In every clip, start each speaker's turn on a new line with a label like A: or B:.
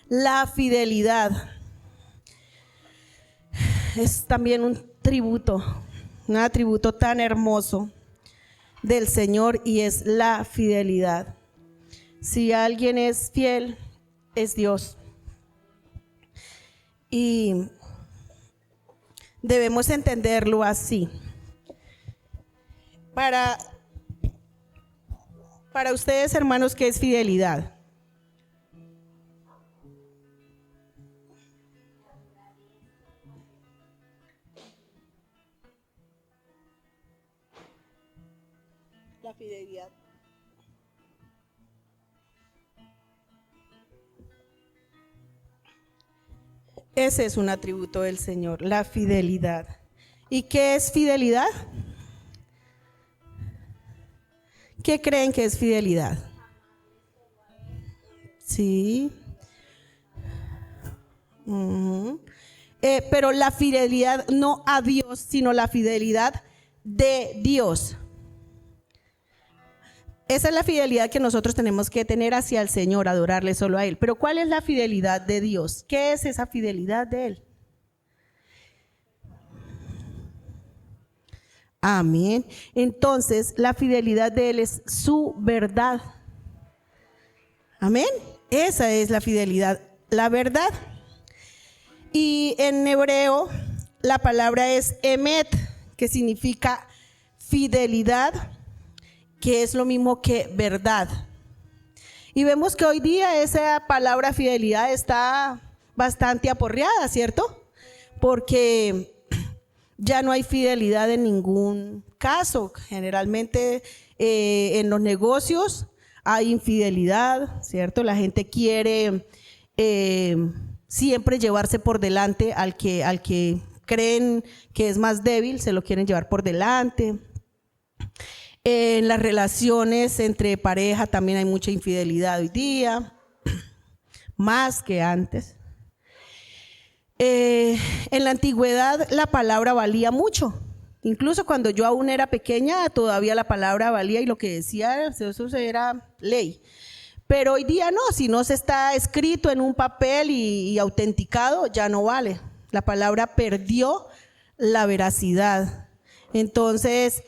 A: La fidelidad es también un atributo tan hermoso del Señor, y es la fidelidad. Si alguien es fiel, es Dios. Y debemos entenderlo así. Para ustedes, hermanos, ¿qué es fidelidad? La fidelidad. Ese es un atributo del Señor, la fidelidad. ¿Y qué es fidelidad? ¿Qué creen que es fidelidad? Sí. Pero la fidelidad no a Dios, sino la fidelidad de Dios. Esa es la fidelidad que nosotros tenemos que tener hacia el Señor, adorarle solo a Él. Pero ¿cuál es la fidelidad de Dios? ¿Qué es esa fidelidad de Él? Amén. Entonces, la fidelidad de Él es su verdad. Amén. Esa es la fidelidad, la verdad. Y en hebreo la palabra es emet, que significa fidelidad, que es lo mismo que verdad. Y vemos que hoy día esa palabra fidelidad está bastante aporreada, ¿cierto? Porque ya no hay fidelidad en ningún caso. Generalmente en los negocios hay infidelidad, ¿cierto? La gente quiere siempre llevarse por delante al que creen que es más débil, se lo quieren llevar por delante. En las relaciones entre pareja también hay mucha infidelidad hoy día, más que antes. En la antigüedad la palabra valía mucho. Incluso cuando yo aún era pequeña, todavía la palabra valía y lo que decía, eso era ley. Pero hoy día no, si no se está escrito en un papel y autenticado, ya no vale. La palabra perdió la veracidad. Entonces,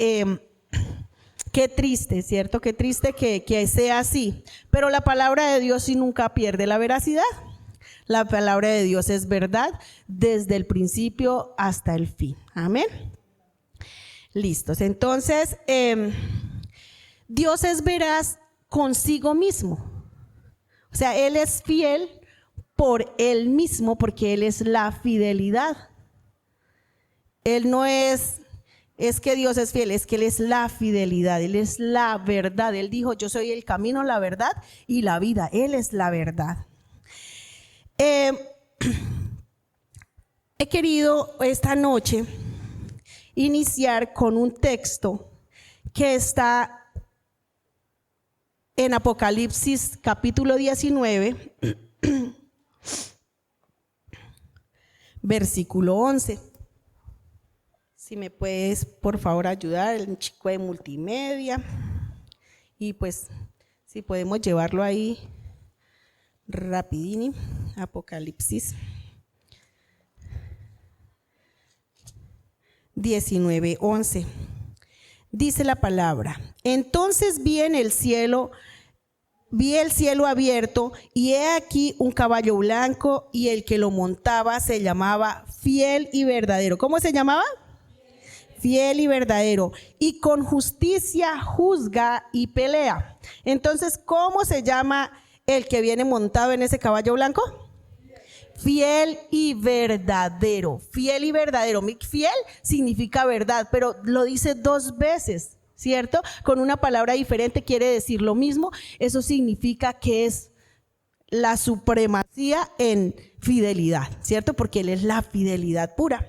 A: qué triste, ¿cierto? Qué triste que sea así. Pero la palabra de Dios sí nunca pierde la veracidad. La palabra de Dios es verdad desde el principio hasta el fin. Amén. Listos. Entonces, Dios es veraz consigo mismo. O sea, Él es fiel por Él mismo, porque Él es la fidelidad. Él no es que Dios es fiel, es que Él es la fidelidad, Él es la verdad. Él dijo, yo soy el camino, la verdad y la vida. Él es la verdad. He querido esta noche iniciar con un texto que está en Apocalipsis capítulo 19, versículo 11. Si me puedes, por favor, ayudar, el chico de multimedia. Y pues, si podemos llevarlo ahí rapidini. Apocalipsis 19:11. Dice la palabra: entonces vi el cielo abierto, y he aquí un caballo blanco, y el que lo montaba se llamaba Fiel y Verdadero. ¿Cómo se llamaba? Fiel y verdadero, y con justicia juzga y pelea. Entonces, ¿cómo se llama el que viene montado en ese caballo blanco? Fiel y verdadero. Fiel y verdadero. Fiel significa verdad, pero lo dice dos veces, ¿cierto? Con una palabra diferente quiere decir lo mismo. Eso significa que es la supremacía en fidelidad, ¿cierto? Porque Él es la fidelidad pura.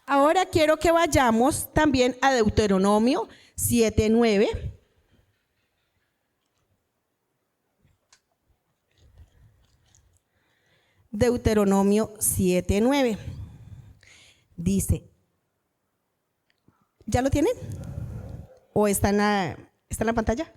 A: Ahora quiero que vayamos también a Deuteronomio 7:9. Deuteronomio 7:9. Dice, ¿ya lo tienen? ¿O está en la pantalla?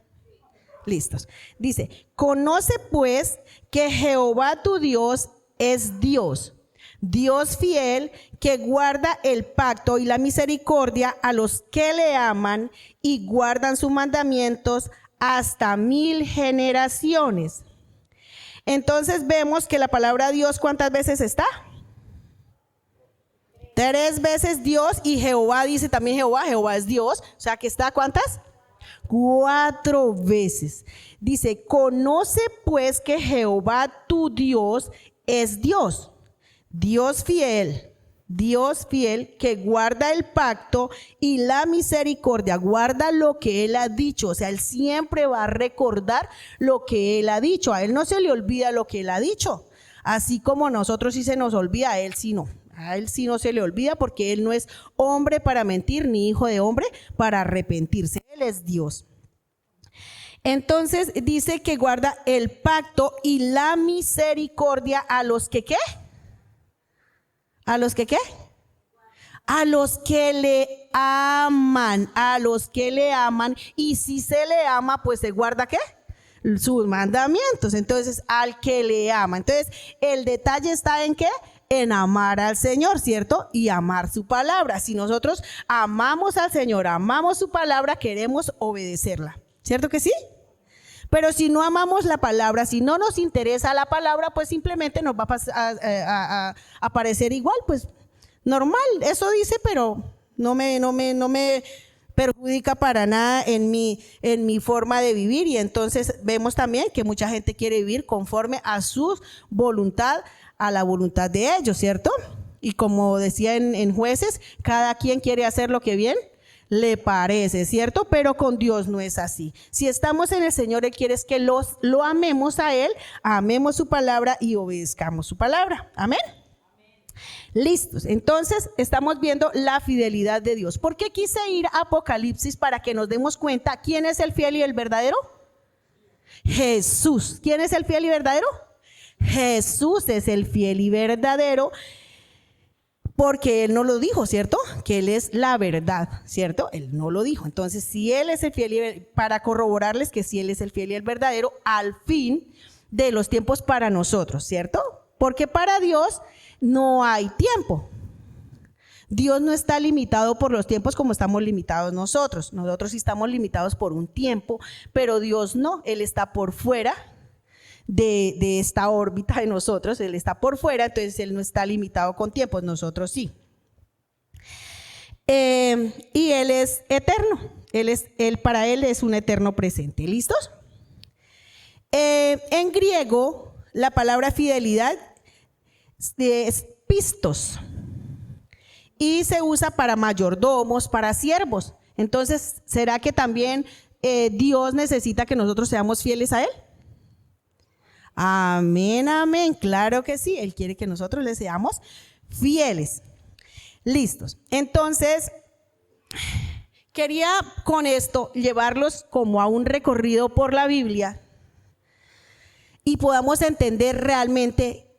A: Listos. Dice, conoce pues que Jehová tu Dios es Dios, Dios fiel, que guarda el pacto y la misericordia a los que le aman y guardan sus mandamientos hasta 1000 generaciones. Entonces vemos que la palabra Dios, ¿cuántas veces está? 3 veces Dios, y Jehová dice también Jehová es Dios, o sea que está ¿cuántas? 4 veces. Dice, conoce pues que Jehová tu Dios es Dios, Dios fiel, que guarda el pacto y la misericordia, guarda lo que Él ha dicho. O sea, Él siempre va a recordar lo que Él ha dicho. A Él no se le olvida lo que Él ha dicho. Así como a nosotros sí se nos olvida, a Él sí no. A Él sí no se le olvida, porque Él no es hombre para mentir, ni hijo de hombre para arrepentirse. Él es Dios. Entonces dice que guarda el pacto y la misericordia a los que ¿qué? ¿A los que qué? A los que le aman, a los que le aman. Y si se le ama, pues se guarda ¿qué? Sus mandamientos. Entonces, al que le ama. Entonces, el detalle está en ¿qué? En amar al Señor, ¿cierto? Y amar su palabra. Si nosotros amamos al Señor, amamos su palabra, queremos obedecerla. ¿Cierto que sí? Pero si no amamos la palabra, si no nos interesa la palabra, pues simplemente nos va a parecer igual, pues normal. Eso dice, pero no me perjudica para nada en mi forma de vivir. Y entonces vemos también que mucha gente quiere vivir conforme a su voluntad, a la voluntad de ellos, ¿cierto? Y como decía en Jueces, cada quien quiere hacer lo que bien le parece, ¿cierto? Pero con Dios no es así. Si estamos en el Señor, Él quiere que lo amemos a Él, amemos su palabra y obedezcamos su palabra. Amén. Listos. Entonces estamos viendo la fidelidad de Dios. ¿Por qué quise ir a Apocalipsis? Para que nos demos cuenta quién es el fiel y el verdadero. Jesús. ¿Quién es el fiel y verdadero? Jesús es el fiel y verdadero. Porque Él no lo dijo, ¿cierto? Que Él es la verdad, ¿cierto? Él no lo dijo. Entonces, si Él es el fiel, para corroborarles que si Él es el fiel y el verdadero, al fin de los tiempos para nosotros, ¿cierto? Porque para Dios no hay tiempo. Dios no está limitado por los tiempos como estamos limitados nosotros. Nosotros sí estamos limitados por un tiempo, pero Dios no. Él está por fuera de esta órbita de nosotros. Él está por fuera, entonces Él no está limitado con tiempos, nosotros sí. Y Él es eterno. Para Él es un eterno presente. ¿Listos? En griego, la palabra fidelidad es pistos y se usa para mayordomos, para siervos. Entonces, ¿será que también Dios necesita que nosotros seamos fieles a Él? Amén, amén. Claro que sí. Él quiere que nosotros le seamos fieles. Listos. Entonces, quería con esto llevarlos como a un recorrido por la Biblia y podamos entender realmente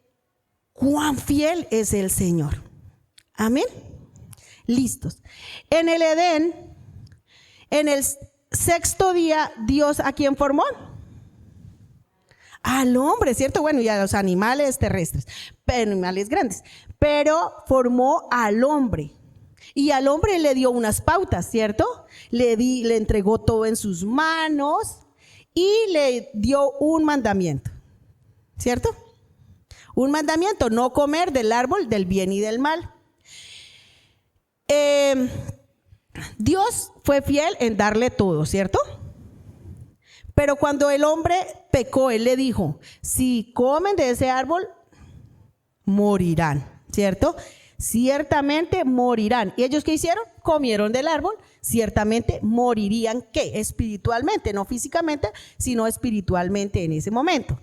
A: cuán fiel es el Señor. Amén. Listos. En el Edén, en el 6º día, Dios ¿a quién formó? Al hombre, ¿cierto? Bueno, y a los animales terrestres, animales grandes, pero formó al hombre. Y al hombre le dio unas pautas, ¿cierto? Le entregó todo en sus manos y le dio un mandamiento, ¿cierto? Un mandamiento: no comer del árbol del bien y del mal. Dios fue fiel en darle todo, ¿cierto? Pero cuando el hombre pecó, Él le dijo: si comen de ese árbol, morirán, ¿cierto? Ciertamente morirán. ¿Y ellos qué hicieron? Comieron del árbol, ciertamente morirían. ¿Qué? Espiritualmente, no físicamente, sino espiritualmente en ese momento.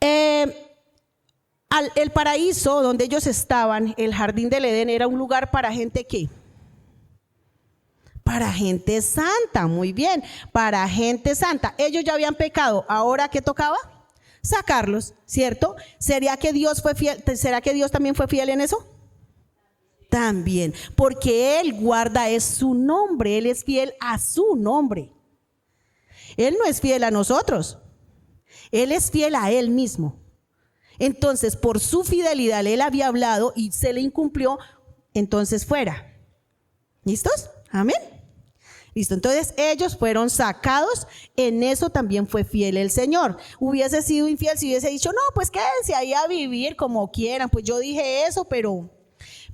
A: El paraíso donde ellos estaban, el jardín del Edén, era un lugar para gente ¿qué? Para gente santa, muy bien, para gente santa. Ellos ya habían pecado, ¿ahora qué tocaba? Sacarlos, ¿cierto? ¿Será que Dios fue fiel? ¿Será que Dios también fue fiel en eso? También, porque Él guarda es su nombre, Él es fiel a su nombre. Él no es fiel a nosotros. Él es fiel a Él mismo. Entonces, por su fidelidad, Él había hablado y se le incumplió, entonces fuera. ¿Listos? Amén. Listo, entonces ellos fueron sacados, en eso también fue fiel el Señor. Hubiese sido infiel si hubiese dicho, no, pues quédense ahí a vivir como quieran, pues yo dije eso, pero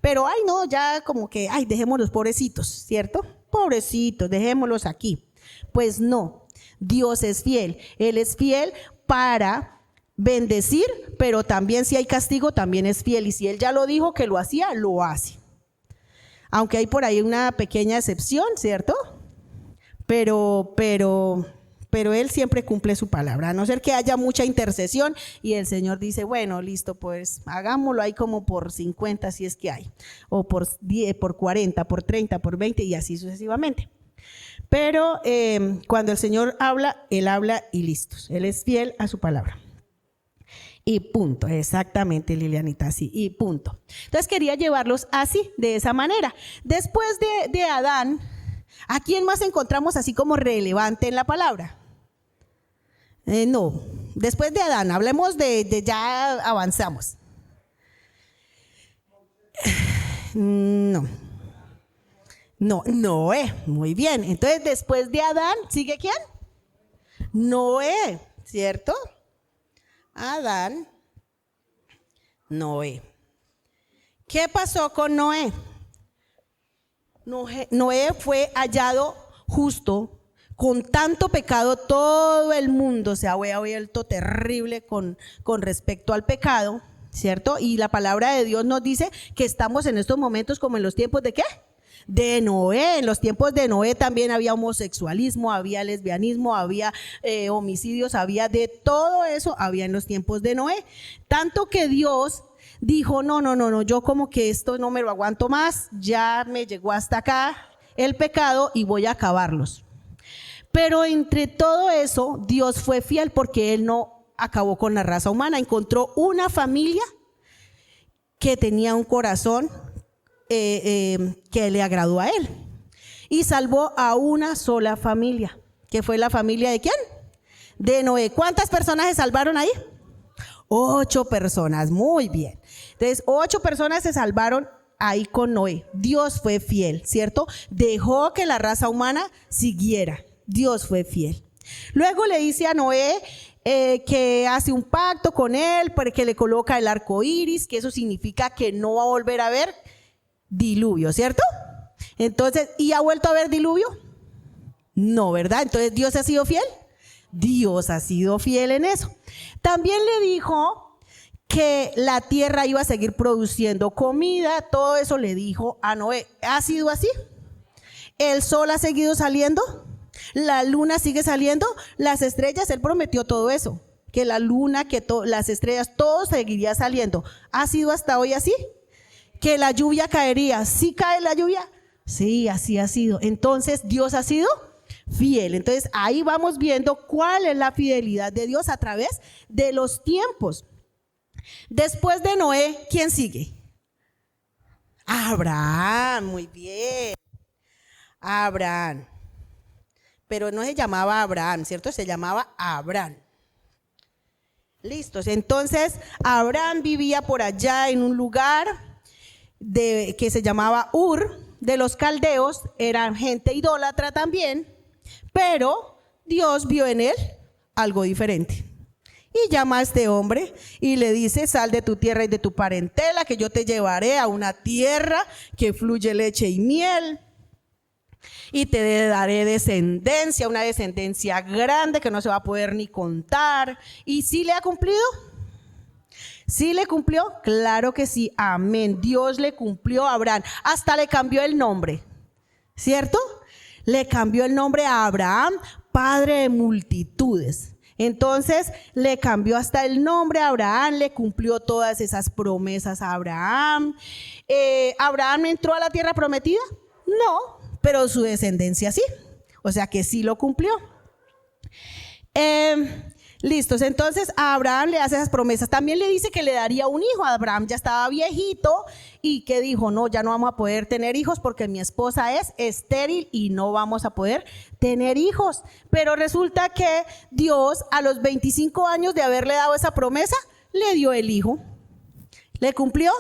A: ay no, ya como que, ay, dejémoslos pobrecitos, ¿cierto? Pobrecitos, dejémoslos aquí. Pues no, Dios es fiel, Él es fiel para bendecir, pero también si hay castigo, también es fiel, y si Él ya lo dijo que lo hacía, lo hace. Aunque hay por ahí una pequeña excepción, ¿cierto? Pero Él siempre cumple su palabra, a no ser que haya mucha intercesión y el Señor dice, bueno, listo, pues hagámoslo ahí como por 50 si es que hay, o por 10, por 40, por 30, por 20 y así sucesivamente. Pero cuando el Señor habla, Él habla y listos, Él es fiel a su palabra. Y punto, exactamente, Lilianita, así, y punto. Entonces quería llevarlos así, de esa manera. Después de Adán, ¿a quién más encontramos así como relevante en la palabra? No, después de Adán, hablemos de ya avanzamos. No, Noé, muy bien. Entonces después de Adán, ¿sigue quién? Noé, ¿cierto? Adán, Noé. ¿Qué pasó con Noé? Noé fue hallado justo, con tanto pecado todo el mundo se ha vuelto terrible con respecto al pecado, ¿cierto? Y la palabra de Dios nos dice que estamos en estos momentos como en los tiempos de ¿qué? De Noé. En los tiempos de Noé también había homosexualismo, había lesbianismo, había homicidios, había de todo eso, había en los tiempos de Noé. Tanto que Dios dijo, no, yo como que esto no me lo aguanto más, ya me llegó hasta acá el pecado y voy a acabarlos. Pero entre todo eso, Dios fue fiel porque Él no acabó con la raza humana, encontró una familia que tenía un corazón que le agradó a Él y salvó a una sola familia, que fue la familia ¿de quién? De Noé. ¿Cuántas personas se salvaron ahí? 8 personas, muy bien. Entonces 8 personas se salvaron ahí con Noé. Dios fue fiel, ¿cierto? Dejó que la raza humana siguiera. Dios fue fiel. Luego le dice a Noé que hace un pacto con él, porque le coloca el arco iris, que eso significa que no va a volver a haber diluvio, ¿cierto? Entonces, ¿y ha vuelto a haber diluvio? No, ¿verdad? Entonces, ¿Dios ha sido fiel? Dios ha sido fiel en eso. También le dijo que la tierra iba a seguir produciendo comida, todo eso le dijo a Noé. ¿Ha sido así? ¿El sol ha seguido saliendo? ¿La luna sigue saliendo? ¿Las estrellas? Él prometió todo eso, que la luna, que las estrellas, todo seguiría saliendo. ¿Ha sido hasta hoy así? ¿Que la lluvia caería? ¿Sí cae la lluvia? Sí, así ha sido. Entonces, Dios ha sido fiel. Entonces, ahí vamos viendo cuál es la fidelidad de Dios a través de los tiempos. Después de Noé, ¿quién sigue? Abraham, muy bien. Abraham. Pero no se llamaba Abraham, ¿cierto? Se llamaba Abraham. Listos. Entonces, Abraham vivía por allá en un lugar que se llamaba Ur de los caldeos. Eran gente idólatra también, pero Dios vio en él algo diferente y llama a este hombre y le dice: sal de tu tierra y de tu parentela, que yo te llevaré a una tierra que fluye leche y miel, y te daré descendencia, una descendencia grande que no se va a poder ni contar. ¿Y sí le ha cumplido? ¿Sí le cumplió? Claro que sí, amén. Dios le cumplió a Abraham, hasta le cambió el nombre, ¿cierto? Le cambió el nombre a Abraham, padre de multitudes. Entonces le cambió hasta el nombre a Abraham, le cumplió todas esas promesas a Abraham. ¿Abraham entró a la tierra prometida? No, pero su descendencia sí, o sea que sí lo cumplió. Listos, entonces a Abraham le hace esas promesas. También le dice que le daría un hijo. Abraham ya estaba viejito y que dijo, no, ya no vamos a poder tener hijos porque mi esposa es estéril y no vamos a poder tener hijos. Pero resulta que Dios a los 25 años de haberle dado esa promesa, le dio el hijo. ¿Le cumplió?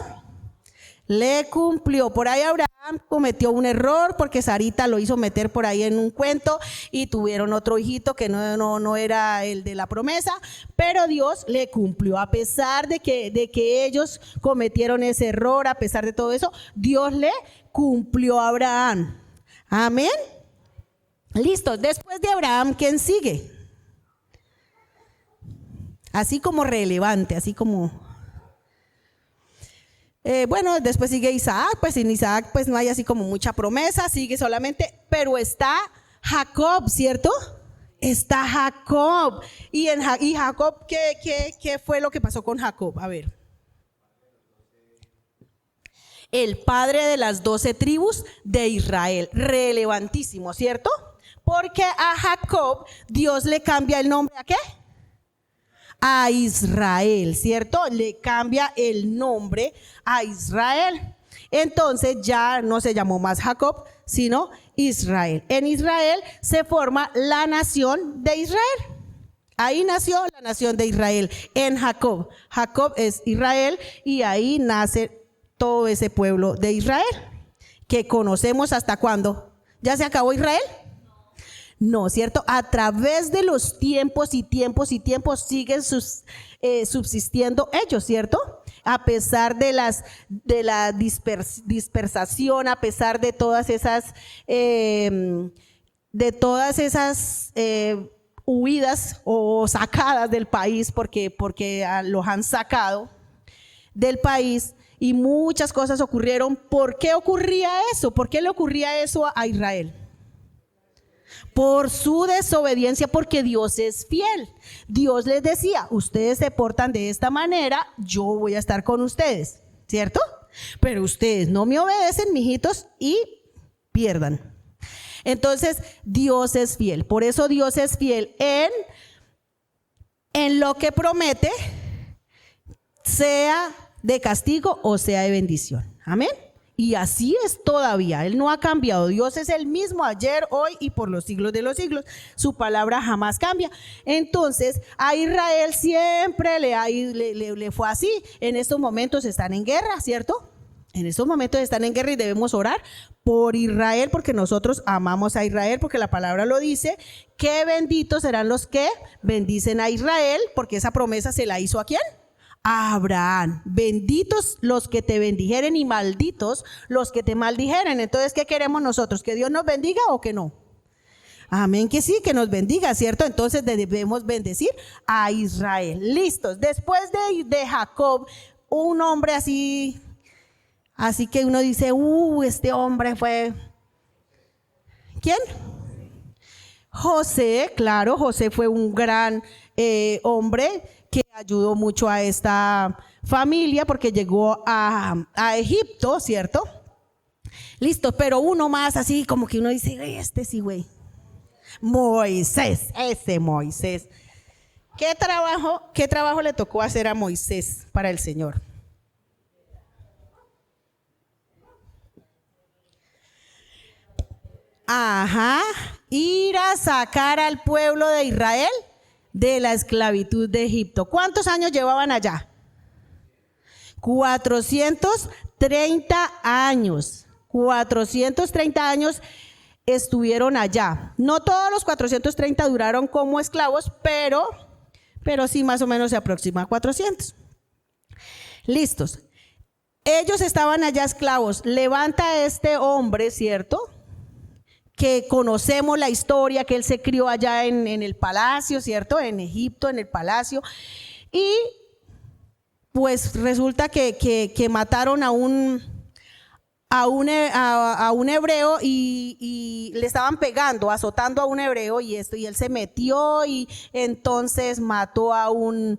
A: Le cumplió. Por ahí Abraham cometió un error porque Sarita lo hizo meter por ahí en un cuento y tuvieron otro hijito que no era el de la promesa, pero Dios le cumplió. A pesar de que ellos cometieron ese error, a pesar de todo eso, Dios le cumplió a Abraham. Amén. Listo. Después de Abraham, ¿quién sigue? Así como relevante, así como... bueno, después sigue Isaac, pues en Isaac pues no hay así como mucha promesa, sigue solamente, pero está Jacob, ¿cierto? Está Jacob. Y Jacob, ¿qué fue lo que pasó con Jacob? A ver. El padre de las 12 tribus de Israel, relevantísimo, ¿cierto? Porque a Jacob Dios le cambia el nombre, ¿a qué? A Israel, ¿cierto? Le cambia el nombre a Israel. Entonces ya no se llamó más Jacob, sino Israel. En Israel se forma la nación de Israel. Ahí nació la nación de Israel, en Jacob. Jacob es Israel y ahí nace todo ese pueblo de Israel que conocemos hasta cuándo. ¿Ya se acabó Israel? No, ¿cierto? A través de los tiempos y tiempos y tiempos siguen subsistiendo ellos, ¿cierto? A pesar de la dispersación, a pesar de todas esas huidas o sacadas del país, porque los han sacado del país y muchas cosas ocurrieron. ¿Por qué ocurría eso? ¿Por qué le ocurría eso a Israel? Por su desobediencia, porque Dios es fiel. Dios les decía, ustedes se portan de esta manera, yo voy a estar con ustedes, ¿cierto? Pero ustedes no me obedecen, mijitos, y pierdan. Entonces, Dios es fiel. Por eso Dios es fiel en lo que promete, sea de castigo o sea de bendición. Amén. Y así es todavía, Él no ha cambiado. Dios es el mismo ayer, hoy y por los siglos de los siglos. Su palabra jamás cambia. Entonces, a Israel siempre le fue así. En estos momentos están en guerra, ¿cierto? En estos momentos están en guerra y debemos orar por Israel porque nosotros amamos a Israel, porque la palabra lo dice, que benditos serán los que bendicen a Israel, porque esa promesa se la hizo ¿a quién? A Abraham. Benditos los que te bendijeren y malditos los que te maldijeren. Entonces, ¿qué queremos nosotros? ¿Que Dios nos bendiga o que no? Amén, que sí, que nos bendiga, ¿cierto? Entonces debemos bendecir a Israel. Listos. Después de Jacob, un hombre así que uno dice, este hombre fue... ¿Quién? José, claro, José fue un gran hombre que ayudó mucho a esta familia porque llegó a Egipto, ¿cierto? Listo, pero uno más así como que uno dice, este sí, güey. Moisés, ese Moisés. ¿Qué trabajo le tocó hacer a Moisés para el Señor? Ajá, ir a sacar al pueblo de Israel de la esclavitud de Egipto. ¿Cuántos años llevaban allá? 430 años. 430 años estuvieron allá. No todos los 430 duraron como esclavos, pero sí más o menos se aproxima a 400. Listos. Ellos estaban allá esclavos. Levanta este hombre, ¿cierto? Que conocemos la historia, que él se crió allá en el palacio, ¿cierto? En Egipto, en el palacio. Y pues resulta que mataron a un hebreo y le estaban pegando, azotando a un hebreo y él se metió y entonces mató a un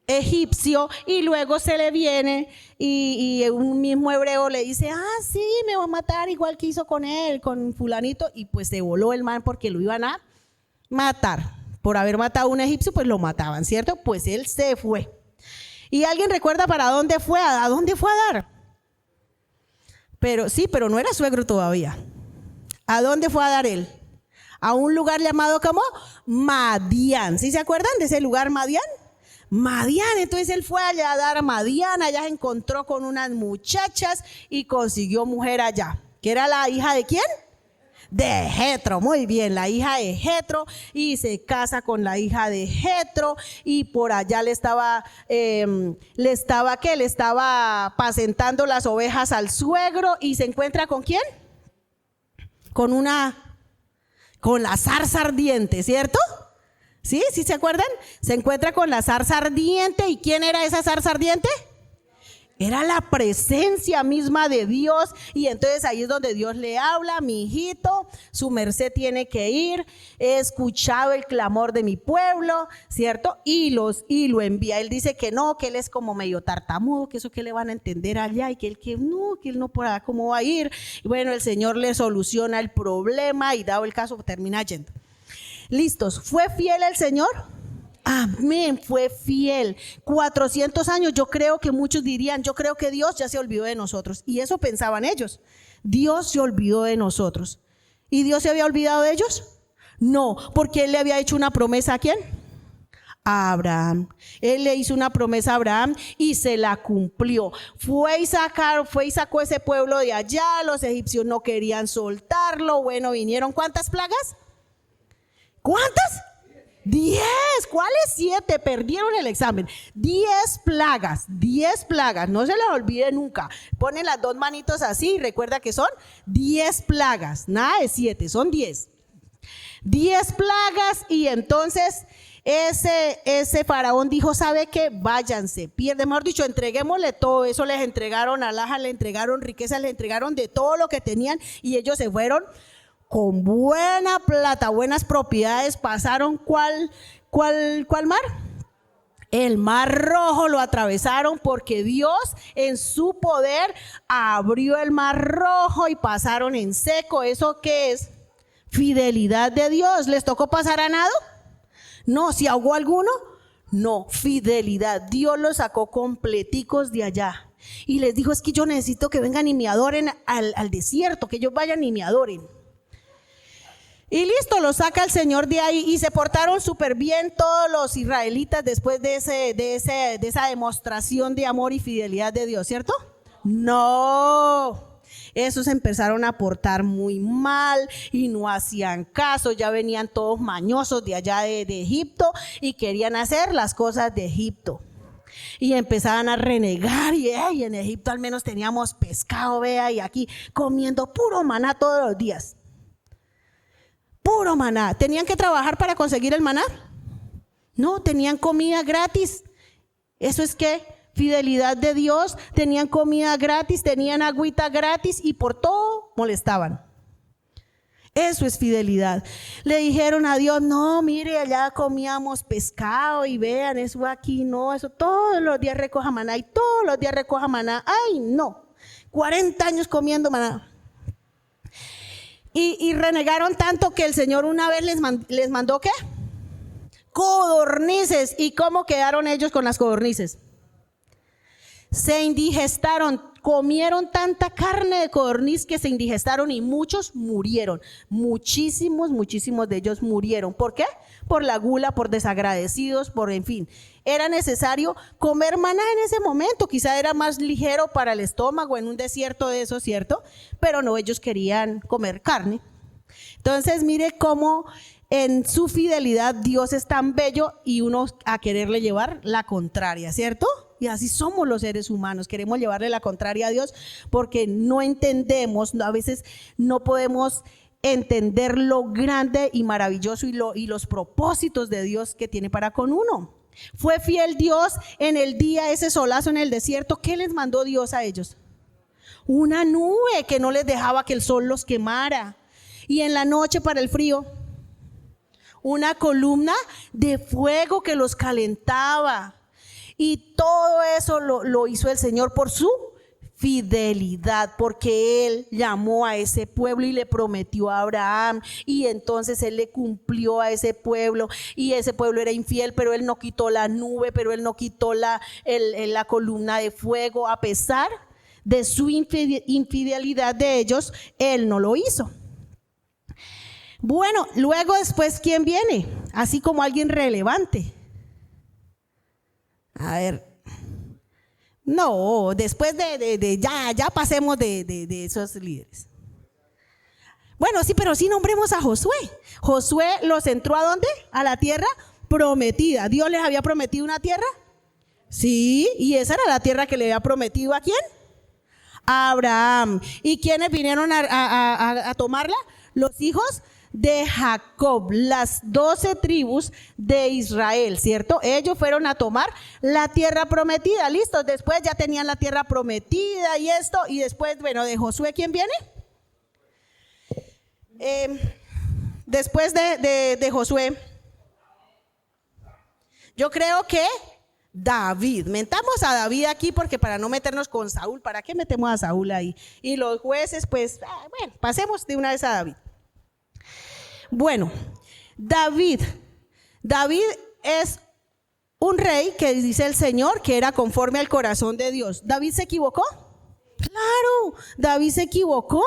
A: egipcio y luego se le viene y un mismo hebreo le dice, sí, me va a matar igual que hizo con él, con fulanito, y pues se voló el man porque lo iban a matar por haber matado a un egipcio, pues lo mataban, ¿cierto? Pues él se fue. ¿Y alguien recuerda para dónde fue? ¿A dónde fue a dar? Pero sí, pero no era suegro todavía. ¿A dónde fue a dar él? A un lugar llamado como Madián. ¿Sí se acuerdan de ese lugar Madián? Madián, entonces él fue allá a dar a Madián, allá se encontró con unas muchachas y consiguió mujer allá. ¿Que era la hija de quién? De Jetro, muy bien, la hija de Jetro, y se casa con la hija de Jetro, y por allá le estaba apacentando las ovejas al suegro, y se encuentra ¿con quién? Con la zarza ardiente, ¿cierto? ¿Sí? ¿Sí se acuerdan? Se encuentra con la zarza ardiente, ¿y quién era esa zarza ardiente? Era la presencia misma de Dios, y entonces ahí es donde Dios le habla: mi hijito, su merced tiene que ir, he escuchado el clamor de mi pueblo, ¿cierto? Y lo envía. Él dice que no, que él es como medio tartamudo, que eso que le van a entender allá, y que él no por allá cómo va a ir. Y bueno, el Señor le soluciona el problema, y dado el caso termina yendo. ¿Listos? ¿Fue fiel el Señor? Amén, fue fiel. 400 años, yo creo que muchos dirían, yo creo que Dios ya se olvidó de nosotros. Y eso pensaban ellos. Dios se olvidó de nosotros. ¿Y Dios se había olvidado de ellos? No, porque Él le había hecho una promesa ¿a quién? A Abraham. Él le hizo una promesa a Abraham y se la cumplió. Fue y sacó ese pueblo de allá. Los egipcios no querían soltarlo. Bueno, vinieron ¿cuántas plagas? ¿Cuántas? 10, ¿cuáles 7? Perdieron el examen. 10 plagas, no se las olvide nunca. Ponen las dos manitos así y recuerda que son 10 plagas, nada de 7, son 10. 10 plagas, y entonces ese faraón dijo: ¿sabe qué? Váyanse, mejor dicho, entreguémosle todo. Eso les entregaron alhajas, le entregaron riquezas, le entregaron de todo lo que tenían, y ellos se fueron con buena plata, buenas propiedades. Pasaron ¿cuál mar? El Mar Rojo lo atravesaron, porque Dios en su poder abrió el Mar Rojo y pasaron en seco. ¿Eso qué es? Fidelidad de Dios. ¿Les tocó pasar a nado? No. ¿Se ahogó alguno? No. Fidelidad. Dios los sacó completicos de allá y les dijo: es que yo necesito que vengan y me adoren al desierto, que ellos vayan y me adoren. Y listo, lo saca el Señor de ahí, y se portaron súper bien todos los israelitas después de esa demostración de amor y fidelidad de Dios, ¿cierto? No, esos se empezaron a portar muy mal y no hacían caso. Ya venían todos mañosos de allá de Egipto y querían hacer las cosas de Egipto. Y empezaban a renegar, y en Egipto al menos teníamos pescado, vea, y aquí comiendo puro maná todos los días. Puro maná. ¿Tenían que trabajar para conseguir el maná? No, tenían comida gratis. ¿Eso es qué? Fidelidad de Dios. Tenían comida gratis, tenían agüita gratis, y por todo molestaban. Eso es fidelidad. Le dijeron a Dios: no, mire, allá comíamos pescado, y vean, eso aquí no, eso todos los días recoja maná, y todos los días recoja maná. Ay, no, 40 años comiendo maná. Y renegaron tanto que el Señor una vez les mandó ¿qué? Codornices. ¿Y cómo quedaron ellos con las codornices? Se indigestaron, comieron tanta carne de codorniz que se indigestaron, y muchos murieron. Muchísimos de ellos murieron. ¿Por qué? Por la gula, por desagradecidos, en fin. Era necesario comer maná en ese momento. Quizá era más ligero para el estómago en un desierto de eso, ¿cierto? Pero no, ellos querían comer carne. Entonces mire cómo en su fidelidad Dios es tan bello, y uno a quererle llevar la contraria, ¿cierto? Y así somos los seres humanos, queremos llevarle la contraria a Dios porque no entendemos, a veces no podemos entender lo grande y maravilloso y los propósitos de Dios que tiene para con uno. Fue fiel Dios en el día, ese solazo en el desierto. ¿Qué les mandó Dios a ellos? Una nube que no les dejaba que el sol los quemara. Y en la noche, para el frío, una columna de fuego que los calentaba. Y todo eso lo hizo el Señor por su fidelidad, porque él llamó a ese pueblo y le prometió a Abraham, y entonces él le cumplió a ese pueblo, y ese pueblo era infiel, pero él no quitó la nube, pero él no quitó la columna de fuego. A pesar de su infidelidad de ellos, él no lo hizo. Bueno, luego después, ¿quién viene? Así como alguien relevante. A ver. No, después ya pasemos de esos líderes. Bueno, sí, pero sí nombremos a Josué. Josué los entró ¿a dónde? A la tierra prometida. ¿Dios les había prometido una tierra? Sí, y esa era la tierra que le había prometido ¿a quién? A Abraham. ¿Y quiénes vinieron a tomarla? Los hijos de Jacob, las 12 tribus de Israel, ¿cierto? Ellos fueron a tomar la tierra prometida, listos. Después ya tenían la tierra prometida y esto, y después, bueno, de Josué, ¿quién viene? Después de Josué, yo creo que David. Metamos a David aquí porque para no meternos con Saúl, ¿para qué metemos a Saúl ahí? Y los jueces, pues, bueno, pasemos de una vez a David. Bueno, David es un rey que dice el Señor que era conforme al corazón de Dios. ¿David se equivocó? Claro, David se equivocó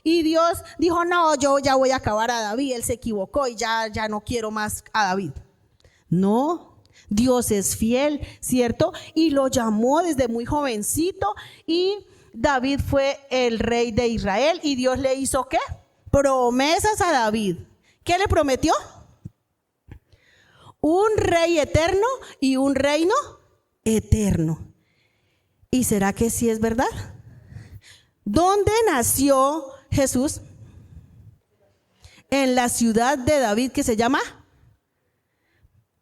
A: y Dios dijo, no, yo ya voy a acabar a David. Él se equivocó y ya no quiero más a David. No, Dios es fiel, ¿cierto? Y lo llamó desde muy jovencito y David fue el rey de Israel y Dios le hizo ¿qué? Promesas a David. ¿Qué le prometió? Un rey eterno y un reino eterno. ¿Y será que sí es verdad? ¿Dónde nació Jesús? En la ciudad de David que se llama.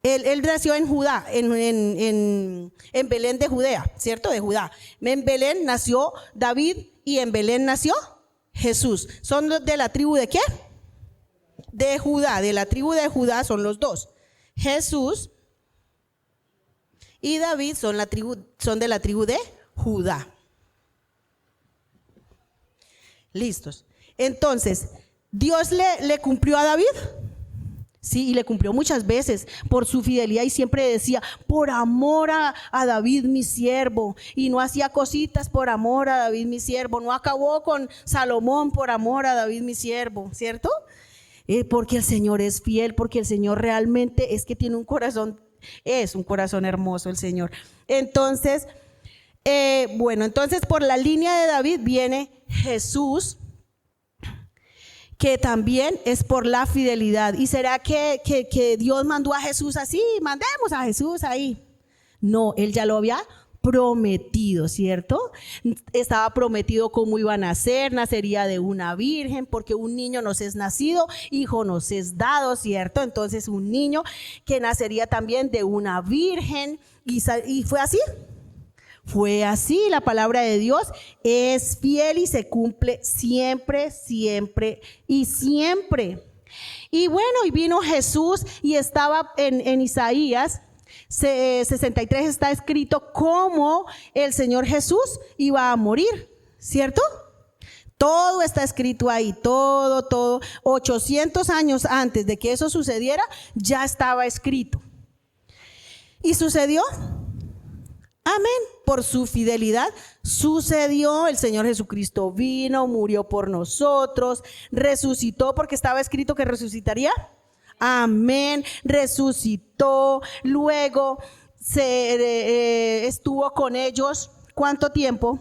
A: Él nació en Judá, en Belén de Judea, ¿cierto? De Judá. En Belén nació David y en Belén nació Jesús. ¿Son de la tribu de qué? De Judá, de la tribu de Judá son los dos. Jesús y David son de la tribu de Judá. Listos. Entonces, ¿Dios le cumplió a David? Sí, y le cumplió muchas veces por su fidelidad y siempre decía, por amor a David mi siervo, y no hacía cositas por amor a David mi siervo, no acabó con Salomón por amor a David mi siervo, ¿cierto? Porque el Señor es fiel, porque el Señor realmente es que tiene un corazón, es un corazón hermoso el Señor. Entonces, entonces por la línea de David viene Jesús, que también es por la fidelidad. ¿Y será que Dios mandó a Jesús así? Mandemos a Jesús ahí. No, él ya lo había prometido, ¿cierto? Estaba prometido cómo iba a nacer, nacería de una virgen, porque un niño nos es nacido, hijo nos es dado, ¿cierto? Entonces un niño que nacería también de una virgen, y fue así. Fue así, la palabra de Dios es fiel y se cumple siempre, siempre y siempre. Y bueno, y vino Jesús y estaba en Isaías 63 está escrito cómo el Señor Jesús iba a morir, ¿cierto? Todo está escrito ahí, todo. 800 años antes de que eso sucediera, ya estaba escrito. ¿Y sucedió? Amén. Por su fidelidad sucedió. El Señor Jesucristo vino, murió por nosotros, resucitó porque estaba escrito que resucitaría. Amén. Resucitó. Luego estuvo con ellos. ¿Cuánto tiempo?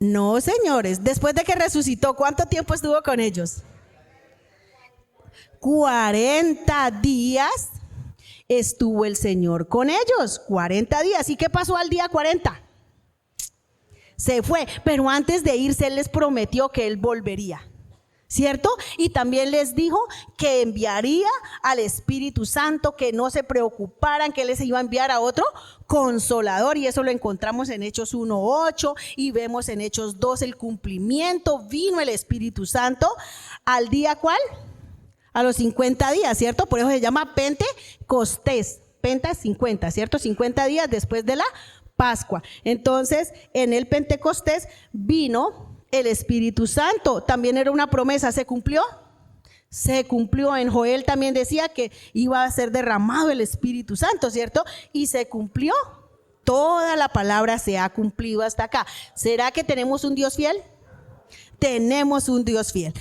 A: No, señores. Después de que resucitó, ¿cuánto tiempo estuvo con ellos? 40 días. Estuvo el Señor con ellos, 40 días. ¿Y qué pasó al día 40? Se fue, pero antes de irse Él les prometió que Él volvería, ¿cierto? Y también les dijo que enviaría al Espíritu Santo, que no se preocuparan, que Él les iba a enviar a otro consolador, y eso lo encontramos en Hechos 1:8 y vemos en Hechos 2 el cumplimiento. Vino el Espíritu Santo al día ¿cuál? A los 50 días, ¿cierto? Por eso se llama Pentecostés. Penta es 50, ¿cierto? 50 días después de la Pascua. Entonces, en el Pentecostés vino el Espíritu Santo. También era una promesa, ¿se cumplió? Se cumplió. En Joel también decía que iba a ser derramado el Espíritu Santo, ¿cierto? Y se cumplió. Toda la palabra se ha cumplido hasta acá. ¿Será que tenemos un Dios fiel? Tenemos un Dios fiel.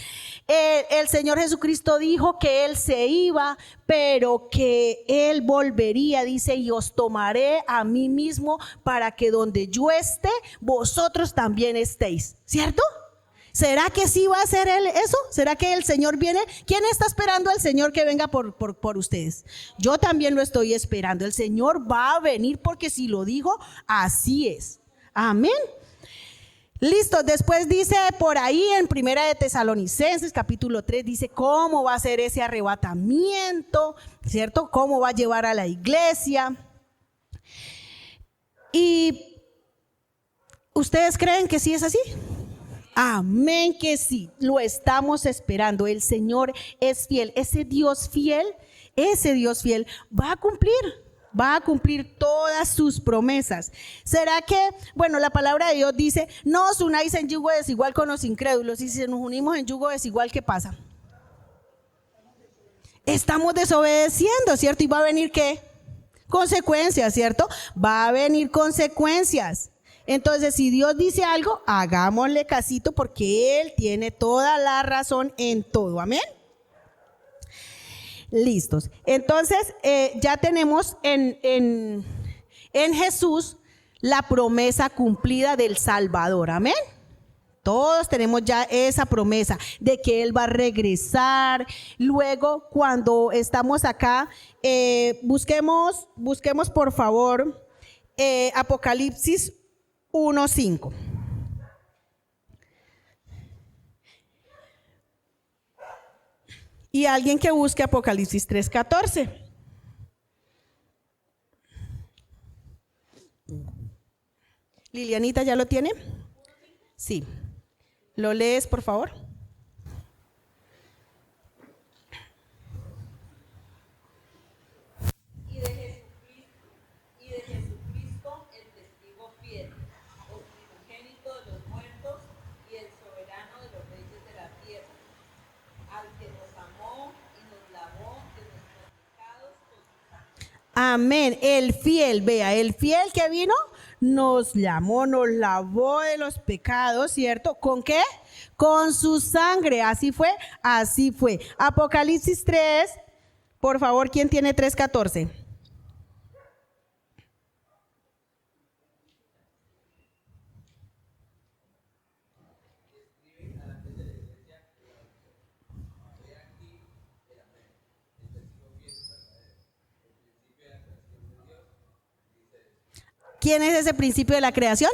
A: El Señor Jesucristo dijo que Él se iba, pero que Él volvería, dice, y os tomaré a mí mismo para que donde yo esté, vosotros también estéis, ¿cierto? ¿Será que sí va a hacer Él eso? ¿Será que el Señor viene? ¿Quién está esperando al Señor que venga por ustedes? Yo también lo estoy esperando. El Señor va a venir porque si lo dijo, así es. Amén. Listo, después dice por ahí en Primera de Tesalonicenses capítulo 3, dice cómo va a ser ese arrebatamiento, ¿cierto? Cómo va a llevar a la iglesia. ¿Y ustedes creen que sí es así? Amén que sí, lo estamos esperando. El Señor es fiel, ese Dios fiel va a cumplir todas sus promesas. ¿Será que, bueno, la palabra de Dios dice, no os unáis en yugo desigual con los incrédulos? Y si nos unimos en yugo desigual, ¿qué pasa? Estamos desobedeciendo, ¿cierto? ¿Y va a venir qué? Consecuencias, ¿cierto? Va a venir consecuencias. Entonces, si Dios dice algo, hagámosle casito porque Él tiene toda la razón en todo. Amén. Listos. Entonces, ya tenemos en Jesús la promesa cumplida del Salvador. Amén. Todos tenemos ya esa promesa de que Él va a regresar. Luego, cuando estamos acá, busquemos por favor Apocalipsis 1:5. Y alguien que busque Apocalipsis 3:14. Lilianita, ¿ya lo tiene? Sí. ¿Lo lees, por favor?
B: Y de Jesucristo, el testigo fiel, el primogénito de los muertos y el soberano de los reyes de la tierra, al que nos amó y nos lavó de nuestros pecados con su sangre.
A: Amén. El fiel, vea, el fiel que vino nos llamó, nos lavó de los pecados, ¿cierto? ¿Con qué? Con su sangre. Así fue, así fue. Apocalipsis 3, por favor, ¿quién tiene 3:14? ¿Quién es ese principio de la creación?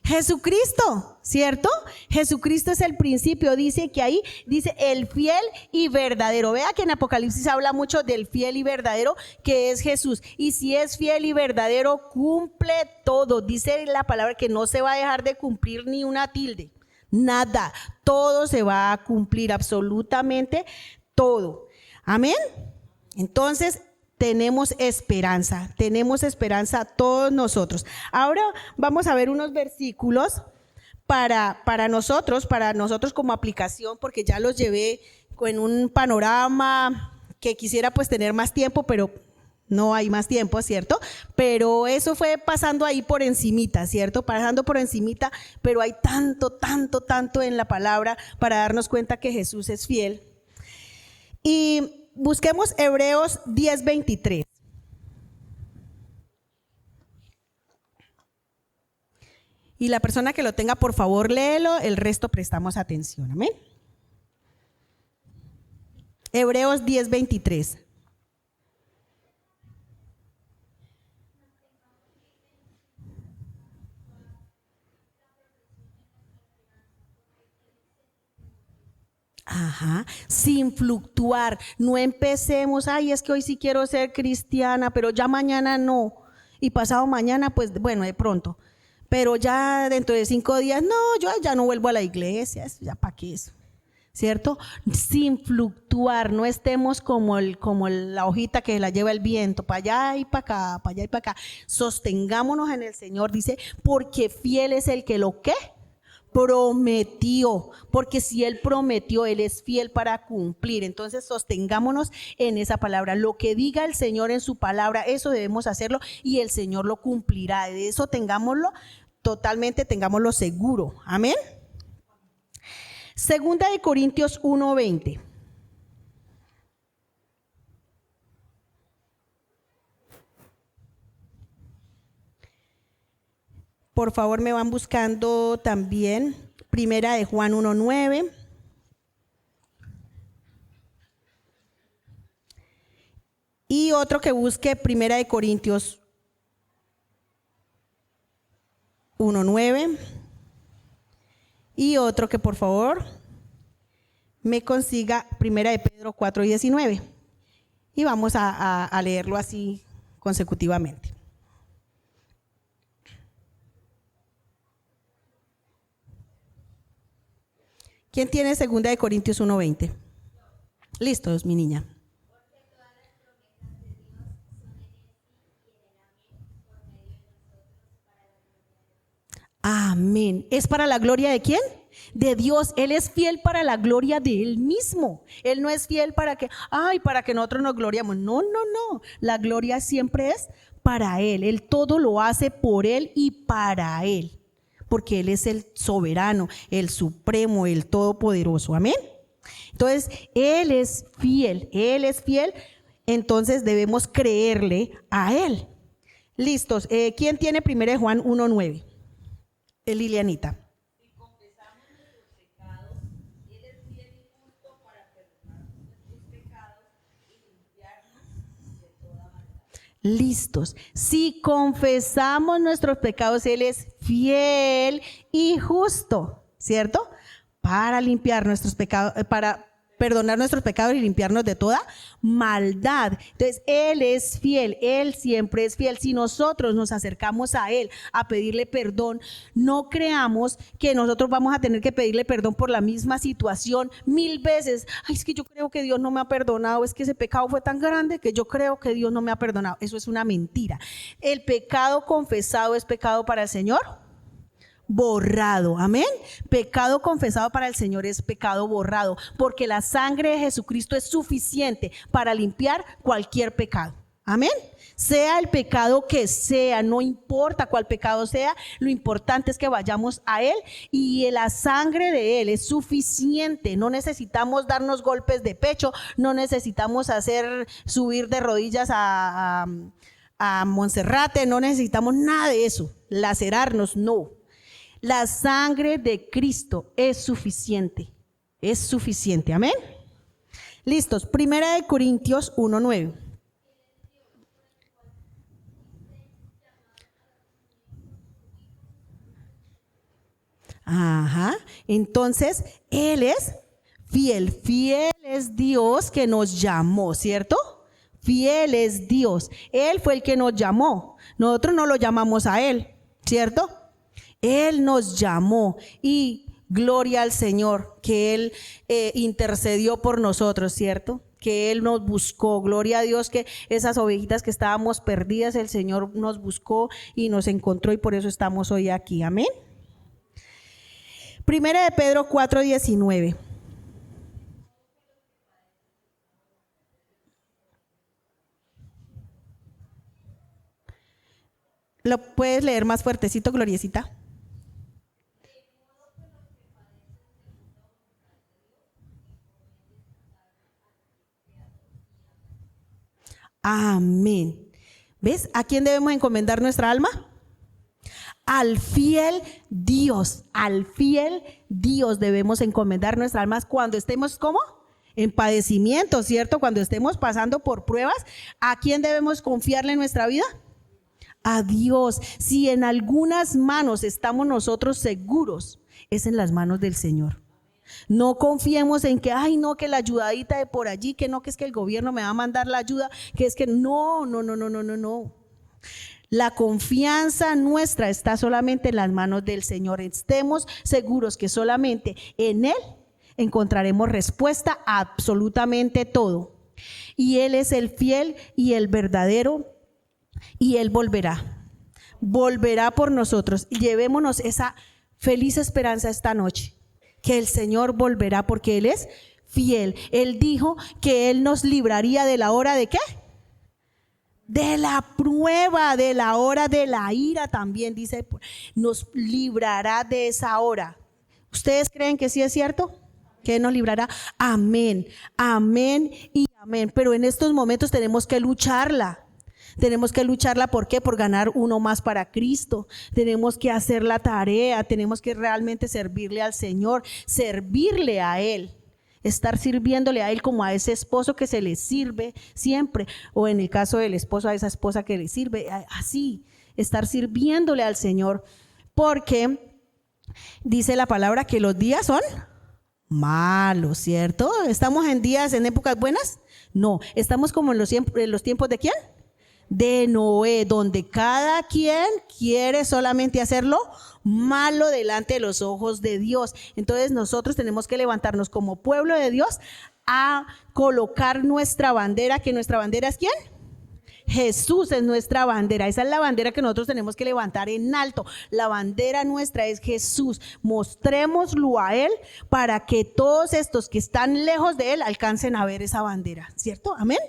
A: Jesucristo, ¿cierto? Jesucristo es el principio, dice que ahí dice el fiel y verdadero. Vea que en Apocalipsis habla mucho del fiel y verdadero, que es Jesús. Y si es fiel y verdadero, cumple todo. Dice la palabra que no se va a dejar de cumplir ni una tilde, nada. Todo se va a cumplir, absolutamente todo. Amén. Entonces, tenemos esperanza todos nosotros. Ahora vamos a ver unos versículos para nosotros como aplicación, porque ya los llevé en un panorama que quisiera pues tener más tiempo, pero no hay más tiempo, ¿cierto? Pero eso fue pasando ahí por encimita, ¿cierto? Pasando por encimita, pero hay tanto en la palabra para darnos cuenta que Jesús es fiel. Y busquemos Hebreos 10:23. Y la persona que lo tenga, por favor, léelo, el resto prestamos atención. Amén. Hebreos 10:23. Ajá, sin fluctuar, no empecemos, ay, es que hoy sí quiero ser cristiana, pero ya mañana no, y pasado mañana, pues bueno, de pronto, pero ya dentro de 5 días, no, yo ya no vuelvo a la iglesia, ya para qué eso, ¿cierto? Sin fluctuar, no estemos como la hojita que la lleva el viento, para allá y para acá, para allá y para acá. Sostengámonos en el Señor, dice, porque fiel es el que lo que prometió, porque si Él prometió, Él es fiel para cumplir. Entonces sostengámonos en esa palabra. Lo que diga el Señor en su palabra, eso debemos hacerlo y el Señor lo cumplirá. De eso tengámoslo totalmente, tengámoslo seguro. Amén. Segunda de Corintios 1:20. Por favor, me van buscando también Primera de Juan 1:9. Y otro que busque Primera de Corintios 1:9. Y otro que por favor me consiga Primera de Pedro 4:19. Y vamos a leerlo así consecutivamente. ¿Quién tiene Segunda de Corintios 1:20? Listos, mi niña. Amén. ¿Es para la gloria de quién? De Dios. Él es fiel para la gloria de Él mismo. Él no es fiel para que nosotros nos gloriamos. No, no, no. La gloria siempre es para Él. Él todo lo hace por Él y para Él. Porque Él es el soberano, el supremo, el todopoderoso. Amén. Entonces, Él es fiel. Él es fiel. Entonces debemos creerle a Él. Listos. ¿Quién tiene 1 Juan 1:9? Lilianita.
B: Si confesamos nuestros pecados, Él es fiel y justo para perdonar nuestros pecados y limpiarnos de toda maldad.
A: Listos. Si confesamos nuestros pecados, Él es fiel y justo, ¿cierto? Para limpiar nuestros pecados, para perdonar nuestros pecados y limpiarnos de toda maldad. Entonces, Él es fiel, Él siempre es fiel. Si nosotros nos acercamos a Él a pedirle perdón, no creamos que nosotros vamos a tener que pedirle perdón por la misma situación 1000 veces. Ay, es que yo creo que Dios no me ha perdonado, es que ese pecado fue tan grande que yo creo que Dios no me ha perdonado. Eso es una mentira. El pecado confesado es pecado para el Señor borrado, amén. Pecado confesado para el Señor es pecado borrado, porque la sangre de Jesucristo es suficiente para limpiar cualquier pecado, amén. Sea el pecado que sea, no importa cuál pecado sea, lo importante es que vayamos a Él y la sangre de Él es suficiente. No necesitamos darnos golpes de pecho, no necesitamos subir de rodillas a Monserrate, no necesitamos nada de eso, lacerarnos, no. La sangre de Cristo es suficiente, amén. Listos, 1 Corintios 1:9. Ajá, entonces Él es fiel es Dios que nos llamó, ¿cierto? Fiel es Dios, Él fue el que nos llamó, nosotros no lo llamamos a Él, ¿cierto? Él nos llamó y gloria al Señor que Él intercedió por nosotros, ¿cierto? Que Él nos buscó, gloria a Dios que esas ovejitas que estábamos perdidas, el Señor nos buscó y nos encontró y por eso estamos hoy aquí, amén. 1 Pedro 4:19. ¿Lo puedes leer más fuertecito, Gloriecita? Amén. ¿Ves? ¿A quién debemos encomendar nuestra alma? Al fiel Dios debemos encomendar nuestra alma cuando estemos, ¿cómo? En padecimiento, ¿cierto? Cuando estemos pasando por pruebas, ¿a quién debemos confiarle nuestra vida? A Dios. Si en algunas manos estamos nosotros seguros, es en las manos del Señor. No confiemos en que, ay no, que la ayudadita de por allí, que no, que es que el gobierno me va a mandar la ayuda, que es que no. La confianza nuestra está solamente en las manos del Señor. Estemos seguros que solamente en Él encontraremos respuesta a absolutamente todo. Y Él es el fiel y el verdadero, y Él volverá. Volverá por nosotros. Llevémonos esa feliz esperanza esta noche, que el Señor volverá porque Él es fiel. Él dijo que Él nos libraría de la hora de ¿qué? De la prueba, de la hora de la ira también, dice, nos librará de esa hora. ¿Ustedes creen que sí es cierto? ¿Que Él nos librará? Amén, amén y amén. Pero en estos momentos tenemos que lucharla. Tenemos que lucharla, ¿por qué? Por ganar uno más para Cristo. Tenemos que hacer la tarea, tenemos que realmente servirle al Señor, servirle a Él. Estar sirviéndole a Él como a ese esposo que se le sirve siempre, o en el caso del esposo a esa esposa que le sirve, así, estar sirviéndole al Señor, porque dice la palabra que los días son malos, ¿cierto? ¿Estamos en días, en épocas buenas? No, estamos como en los tiempos ¿de quién? De Noé, donde cada quien quiere solamente hacerlo malo delante de los ojos de Dios. Entonces nosotros tenemos que levantarnos como pueblo de Dios a colocar nuestra bandera, que nuestra bandera es ¿quién? Jesús es nuestra bandera. Esa es la bandera que nosotros tenemos que levantar en alto. La bandera nuestra es Jesús. Mostrémoslo a Él para que todos estos que están lejos de Él alcancen a ver esa bandera, ¿cierto? Amén.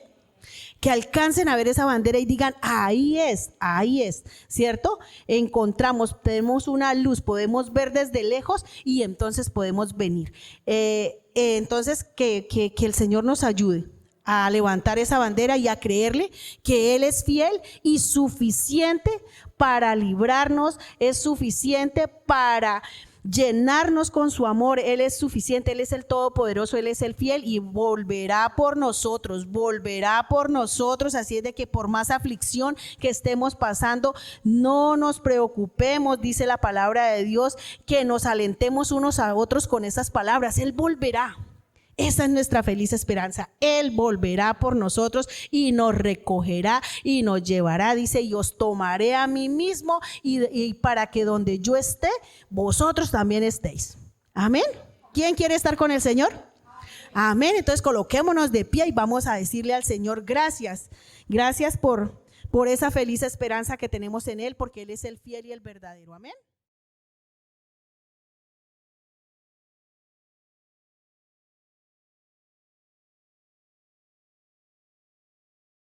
A: Que alcancen a ver esa bandera y digan, ahí es, ¿cierto? Tenemos una luz, podemos ver desde lejos y entonces podemos venir. Entonces, que el Señor nos ayude a levantar esa bandera y a creerle que Él es fiel y suficiente para librarnos, es suficiente para llenarnos con su amor. Él es suficiente, Él es el todopoderoso, Él es el fiel y volverá por nosotros, así es de que por más aflicción que estemos pasando, no nos preocupemos, dice la palabra de Dios, que nos alentemos unos a otros con esas palabras. Él volverá. Esa es nuestra feliz esperanza. Él volverá por nosotros y nos recogerá y nos llevará. Dice, y os tomaré a mí mismo y para que donde yo esté, vosotros también estéis. Amén. ¿Quién quiere estar con el Señor? Amén. Entonces coloquémonos de pie y vamos a decirle al Señor gracias. Gracias por esa feliz esperanza que tenemos en Él, porque Él es el fiel y el verdadero. Amén.